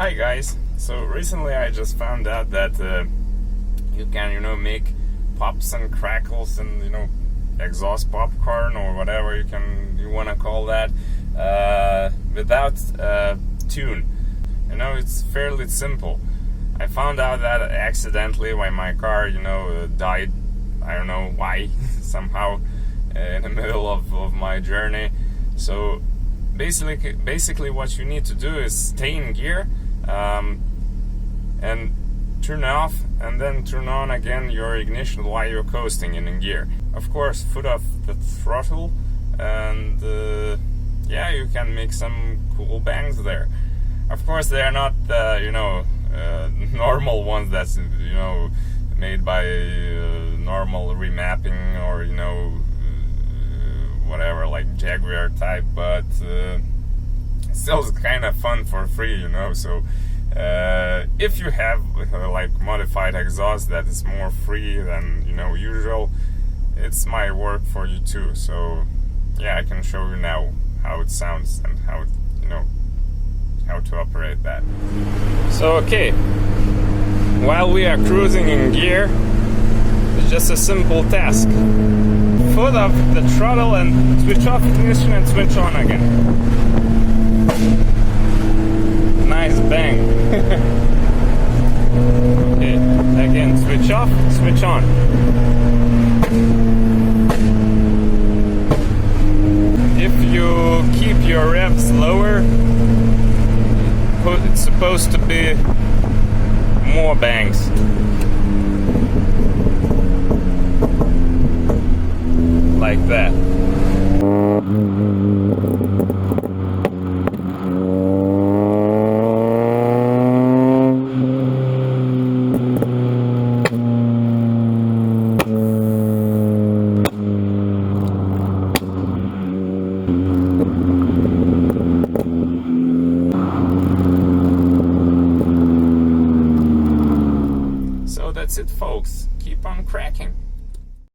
Hi guys, so recently I just found out that you can, make pops and crackles and, exhaust popcorn or whatever you want to call that without tune. It's fairly simple. I found out that accidentally when my car, died. I don't know why, somehow in the middle of my journey. So basically what you need to do is stay in gear and turn off and then turn on again your ignition while you're coasting in gear. Of course, foot off the throttle, and yeah, you can make some cool bangs there. Of course, they are not normal ones that's made by normal remapping or whatever, like Jaguar type, but still it's kind of fun for free, so if you have like modified exhaust that is more free than usual, it's my work for you too. So yeah, I can show you now how it sounds and how how to operate that. So okay, while we are cruising in gear, it's just a simple task. Foot off the throttle and switch off ignition and switch on again. Nice bang. Okay, again, switch off, switch on. If you keep your revs lower, it's supposed to be more bangs. Like that. So that's it, folks. Keep on cracking.